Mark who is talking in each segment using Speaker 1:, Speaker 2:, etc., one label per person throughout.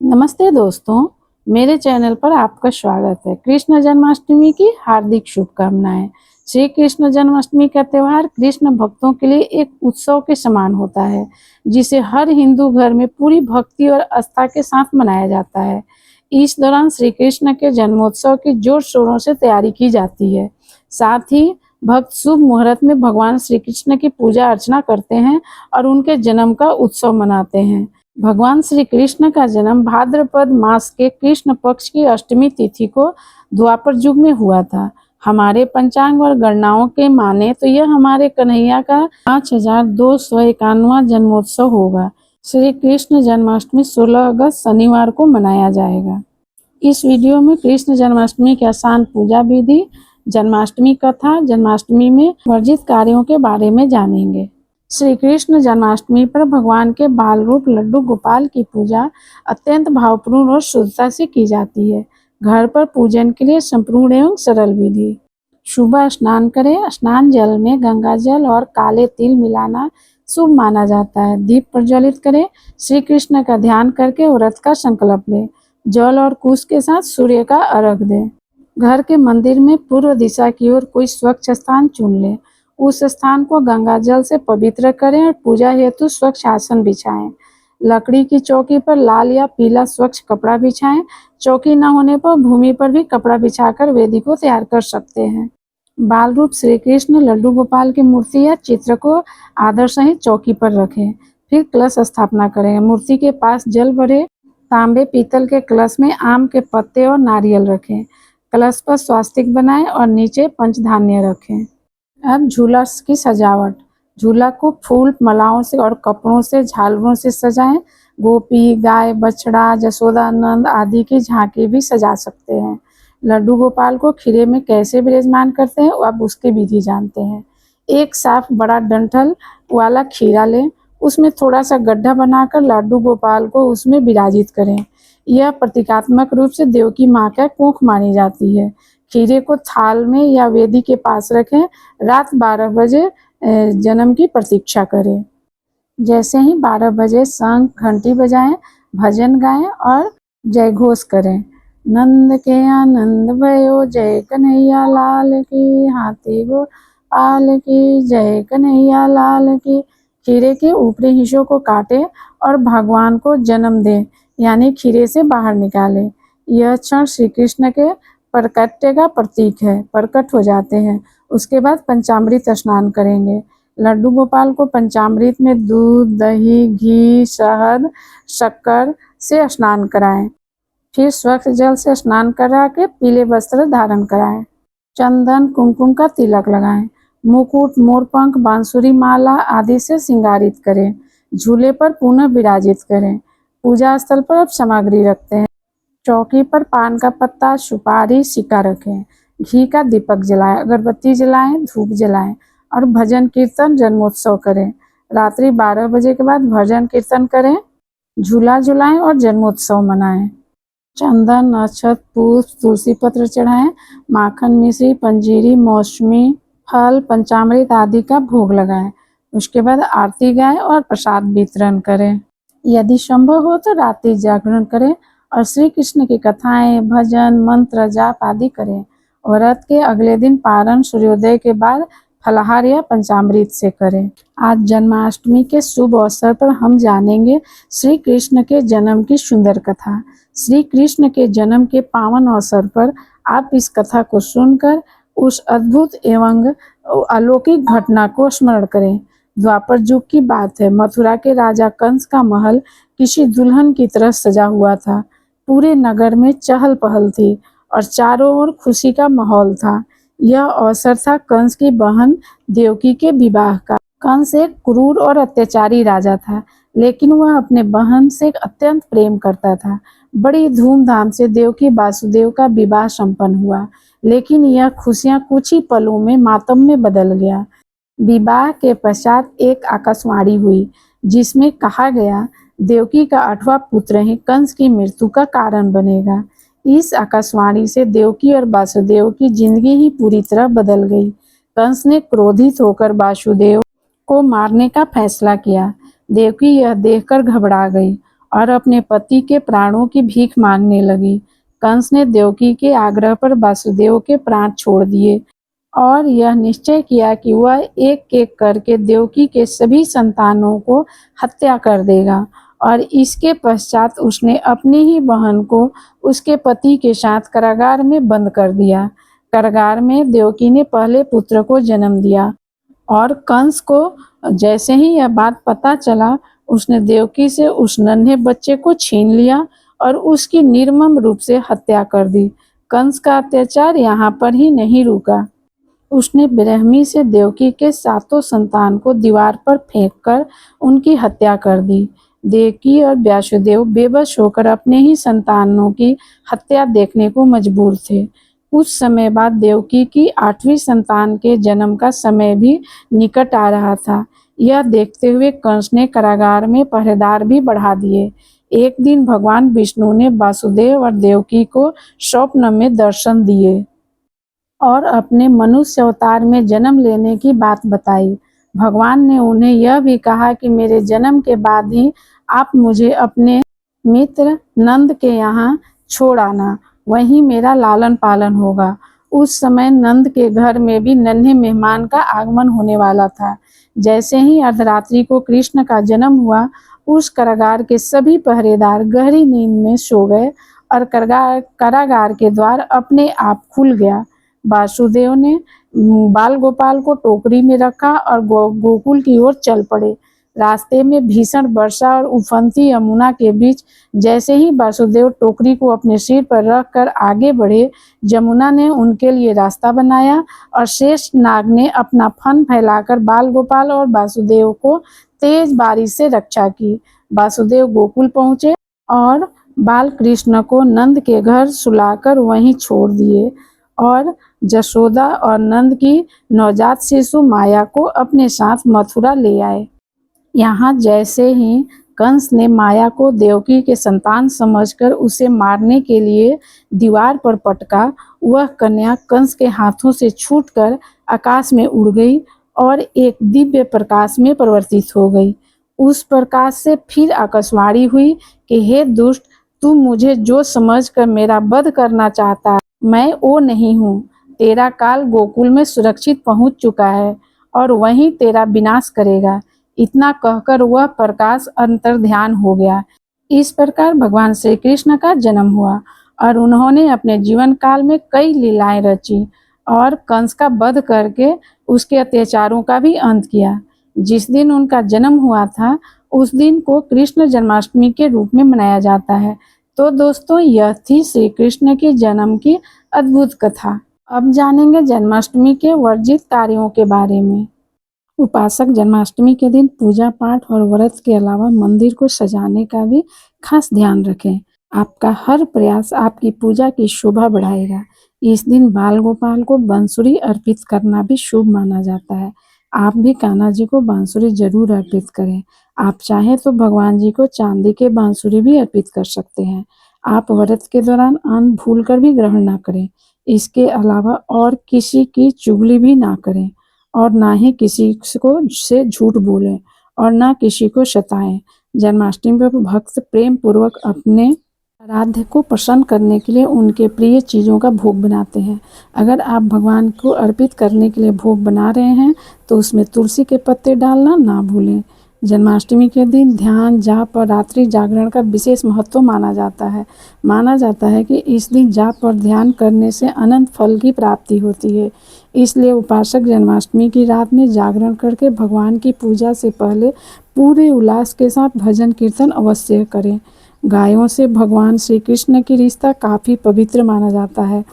Speaker 1: नमस्ते दोस्तों, मेरे चैनल पर आपका स्वागत है। कृष्ण जन्माष्टमी की हार्दिक शुभकामनाएं। श्री कृष्ण जन्माष्टमी का त्यौहार कृष्ण भक्तों के लिए एक उत्सव के समान होता है, जिसे हर हिंदू घर में पूरी भक्ति और आस्था के साथ मनाया जाता है। इस दौरान श्री कृष्ण के जन्मोत्सव की जोर शोरों से तैयारी की जाती है। साथ ही भक्त शुभ मुहूर्त में भगवान श्री कृष्ण की पूजा अर्चना करते हैं और उनके जन्म का उत्सव मनाते हैं। भगवान श्री कृष्ण का जन्म भाद्रपद मास के कृष्ण पक्ष की अष्टमी तिथि को द्वापर युग में हुआ था। हमारे पंचांग और गणनाओं के माने तो यह हमारे कन्हैया का 5251वां जन्मोत्सव होगा। श्री कृष्ण जन्माष्टमी 16 अगस्त शनिवार को मनाया जाएगा। इस वीडियो में कृष्ण जन्माष्टमी की आसान पूजा विधि, जन्माष्टमी कथा, जन्माष्टमी में वर्जित कार्यों के बारे में जानेंगे। श्री कृष्ण जन्माष्टमी पर भगवान के बाल रूप लड्डू गोपाल की पूजा अत्यंत भावपूर्ण और शुद्धता से की जाती है। घर पर पूजन के लिए संपूर्ण एवं सरल विधि। सुबह स्नान करें। स्नान जल में गंगा जल और काले तिल मिलाना शुभ माना जाता है। दीप प्रज्वलित करें। श्री कृष्ण का ध्यान करके व्रत का संकल्प लें। जल और कुश के साथ सूर्य का अर्घ्य दें। घर के मंदिर में पूर्व दिशा की ओर कोई स्वच्छ स्थान चुन लें। उस स्थान को गंगा जल से पवित्र करें और पूजा हेतु स्वच्छ आसन बिछाएं। लकड़ी की चौकी पर लाल या पीला स्वच्छ कपड़ा बिछाएं। चौकी न होने पर भूमि पर भी कपड़ा बिछाकर वेदी को तैयार कर सकते हैं। बाल रूप श्री कृष्ण लड्डू गोपाल की मूर्ति या चित्र को आदर सहित चौकी पर रखें। फिर कलश स्थापना करें। मूर्ति के पास जल भरे तांबे पीतल के कलश में आम के पत्ते और नारियल रखें। कलश पर स्वास्तिक बनाएं और नीचे पंचधान्य रखें। अब झूला की सजावट। झूला को फूल मालाओं से और कपड़ों से झालरों से सजाएं। गोपी, गाय, बछड़ा, जसोदा नंद आदि की झांकी भी सजा सकते हैं। लड्डू गोपाल को खीरे में कैसे विराजमान करते हैं अब उसकी विधि जानते हैं। एक साफ बड़ा डंठल वाला खीरा लें। उसमें थोड़ा सा गड्ढा बनाकर लड्डू गोपाल को उसमें विराजित करें। यह प्रतीकात्मक रूप से देव की मां का कोख मानी जाती है। खीरे को थाल में या वेदी के पास रखें। रात 12 बजे जन्म की प्रतीक्षा करें। जैसे ही 12 बजे शंख घंटी बजाएं, भजन गाएं और जय घोष करें। नंद के आनंद भयो, जय कन्हैया लाल की, हाथी गोपाल की, जय कन्हैया लाल की। खीरे के ऊपरी हिस्सों को काटें और भगवान को जन्म दें, यानी खीरे से बाहर निकालें। यह क्षण श्री कृष्ण के प्रकट्य का प्रतीक है। प्रकट हो जाते हैं। उसके बाद पंचामृत स्नान करेंगे। लड्डू गोपाल को पंचामृत में दूध, दही, घी, शहद, शक्कर से स्नान कराएं। फिर स्वच्छ जल से स्नान करा के पीले वस्त्र धारण कराएं। चंदन कुमकुम का तिलक लगाएं। मुकुट, मोरपंख, बांसुरी माला आदि से श्रृंगारित करें। झूले पर पुनः विराजित करें। पूजा स्थल पर अब सामग्री रखते हैं। चौकी पर पान का पत्ता, सुपारी, सिक्का रखें। घी का दीपक जलाएं, अगरबत्ती जलाएं, धूप जलाएं और भजन कीर्तन जन्मोत्सव करें। रात्रि 12 बजे के बाद भजन कीर्तन करें, झूला झुलाएं और जन्मोत्सव मनाएं। चंदन, अक्षत, पुष्प, तुलसी पत्र चढ़ाएं। माखन, मिश्री, पंजीरी, मौसमी फल, पंचामृत आदि का भोग लगाएं। उसके बाद आरती गाएं और प्रसाद वितरण करें। यदि संभव हो तो रात्रि जागरण करें और श्री कृष्ण की कथाएं, भजन, मंत्र, जाप आदि करें। व्रत के अगले दिन पारण सूर्योदय के बाद फलाहार या पंचामृत से करें। आज जन्माष्टमी के शुभ अवसर पर हम जानेंगे श्री कृष्ण के जन्म की सुंदर कथा। श्री कृष्ण के जन्म के पावन अवसर पर आप इस कथा को सुनकर उस अद्भुत एवं अलौकिक घटना को स्मरण करें। द्वापर युग की बात है। मथुरा के राजा कंस का महल किसी दुल्हन की तरह सजा हुआ था। पूरे नगर में चहल पहल थी और चारों ओर खुशी का माहौल था। यह अवसर था कंस की बहन देवकी के विवाह का। कंस एक क्रूर और अत्याचारी राजा था, लेकिन वह अपने बहन से अत्यंत प्रेम करता था। बड़ी धूमधाम से देवकी वासुदेव का विवाह संपन्न हुआ, लेकिन यह खुशियां कुछ ही पलों में मातम में बदल गया। विवाह के पश्चात एक आकाशवाणी हुई, जिसमें कहा गया देवकी का 8वां पुत्र ही कंस की मृत्यु का कारण बनेगा। इस आकाशवाणी से देवकी और वासुदेव की जिंदगी ही पूरी तरह बदल गई। कंस ने क्रोधित होकर वासुदेव को मारने का फैसला किया। देवकी यह देखकर घबरा गई और अपने पति के प्राणों की भीख मांगने लगी। कंस ने देवकी के आग्रह पर वासुदेव के प्राण छोड़ दिए और यह निश्चय किया कि वह एक-एक करके देवकी के सभी संतानों को हत्या कर देगा और इसके पश्चात उसने अपनी ही बहन को उसके पति के साथ कारागार में बंद कर दिया। कारागार में देवकी ने पहले पुत्र को जन्म दिया और कंस को जैसे ही यह बात पता चला, उसने देवकी से उस नन्हे बच्चे को छीन लिया और उसकी निर्मम रूप से हत्या कर दी। कंस का अत्याचार यहाँ पर ही नहीं रुका। उसने बेरहमी से देवकी के 7 संतान को दीवार पर फेंककर उनकी हत्या कर दी। देवकी और व्यासदेव बेबस होकर अपने ही संतानों की हत्या देखने को मजबूर थे। कुछ समय बाद देवकी की 8वीं संतान के जन्म का समय भी निकट आ रहा था। यह देखते हुए कंस ने कारागार में पहरेदार भी बढ़ा दिए। एक दिन भगवान विष्णु ने वासुदेव और देवकी को स्वप्न में दर्शन दिए और अपने मनुष्य अवतार में जन्म लेने की बात बताई। भगवान ने उन्हें यह भी कहा कि मेरे जन्म के बाद ही आप मुझे अपने मित्र नंद के यहाँ छोड़ आना, वहीं मेरा लालन पालन होगा। उस समय नंद के घर में भी नन्हे मेहमान का आगमन होने वाला था। जैसे ही अर्धरात्रि को कृष्ण का जन्म हुआ, उस कारागार के सभी पहरेदार गहरी नींद में सो गए और कारागार के द्वार अपने आप खुल गया। वासुदेव ने बाल गोपाल को टोकरी में रखा और गोकुल की ओर चल पड़े। रास्ते में भीषण वर्षा और उफनती यमुना के बीच जैसे ही वासुदेव टोकरी को अपने सिर पर रखकर आगे बढ़े, यमुना ने उनके लिए रास्ता बनाया और शेष नाग ने अपना फन फैलाकर बाल गोपाल और वासुदेव को तेज बारिश से रक्षा की। वासुदेव गोकुल पहुंचे और बाल कृष्ण को नंद के घर सुलाकर वहीं छोड़ दिए और जशोदा और नंद की नवजात शिशु माया को अपने साथ मथुरा ले आए। यहाँ जैसे ही कंस ने माया को देवकी के संतान समझकर उसे मारने के लिए दीवार पर पटका, वह कन्या कंस के हाथों से छूटकर आकाश में उड़ गई और एक दिव्य प्रकाश में परिवर्तित हो गई। उस प्रकाश से फिर आकाशवाणी हुई कि हे दुष्ट, तू मुझे जो समझकर मेरा वध करना चाहता है, मैं वो नहीं हूँ। तेरा काल गोकुल में सुरक्षित पहुँच चुका है और वहीं तेरा विनाश करेगा। इतना कहकर वह प्रकाश अंतर्ध्यान हो गया। इस प्रकार भगवान श्री कृष्ण का जन्म हुआ और उन्होंने अपने जीवन काल में कई लीलाएं रची और कंस का वध करके उसके अत्याचारों का भी अंत किया। जिस दिन उनका जन्म हुआ था, उस दिन को कृष्ण जन्माष्टमी के रूप में मनाया जाता है। तो दोस्तों, यह थी श्री कृष्ण के जन्म की अद्भुत कथा। अब जानेंगे जन्माष्टमी के वर्जित कार्यों के बारे में। उपासक जन्माष्टमी के दिन पूजा पाठ और व्रत के अलावा मंदिर को सजाने का भी खास ध्यान रखें। आपका हर प्रयास आपकी पूजा की शोभा बढ़ाएगा। इस दिन बाल गोपाल को बांसुरी अर्पित करना भी शुभ माना जाता है। आप भी कान्हा जी को बांसुरी जरूर अर्पित करें। आप चाहें तो भगवान जी को चांदी के बांसुरी भी अर्पित कर सकते हैं। आप व्रत के दौरान अन्न भूलकर भी ग्रहण ना करें। इसके अलावा और किसी की चुगली भी ना करें और ना ही किसी को से झूठ बोलें और ना किसी को सताएं। जन्माष्टमी पर भक्त प्रेम पूर्वक अपने आराध्य को प्रसन्न करने के लिए उनके प्रिय चीज़ों का भोग बनाते हैं। अगर आप भगवान को अर्पित करने के लिए भोग बना रहे हैं तो उसमें तुलसी के पत्ते डालना ना भूलें। जन्माष्टमी के दिन ध्यान, जाप और रात्रि जागरण का विशेष महत्व माना जाता है। माना जाता है कि इस दिन जाप और ध्यान करने से अनंत फल की प्राप्ति होती है। इसलिए उपासक जन्माष्टमी की रात में जागरण करके भगवान की पूजा से पहले पूरे उल्लास के साथ भजन कीर्तन अवश्य करें। गायों से भगवान श्री कृष्ण की रिश्ता काफ़ी पवित्र माना जाता है,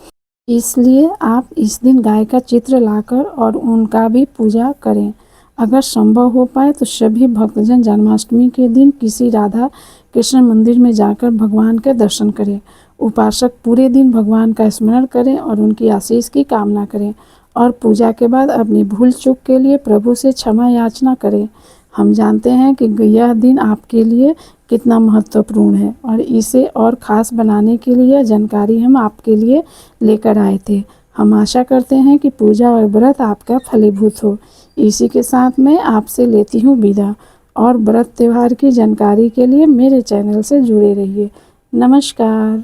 Speaker 1: इसलिए आप इस दिन गाय का चित्र लाकर और उनका भी पूजा करें। अगर संभव हो पाए तो सभी भक्तजन जन्माष्टमी के दिन किसी राधा कृष्ण मंदिर में जाकर भगवान के दर्शन करें। उपासक पूरे दिन भगवान का स्मरण करें और उनकी आशीष की कामना करें और पूजा के बाद अपनी भूल चूक के लिए प्रभु से क्षमा याचना करें। हम जानते हैं कि यह दिन आपके लिए कितना महत्वपूर्ण है और इसे और ख़ास बनाने के लिए यह जानकारी हम आपके लिए लेकर आए थे। हम आशा करते हैं कि पूजा और व्रत आपका फलीभूत हो। इसी के साथ मैं आपसे लेती हूँ विदा। और व्रत त्योहार की जानकारी के लिए मेरे चैनल से जुड़े रहिए। नमस्कार।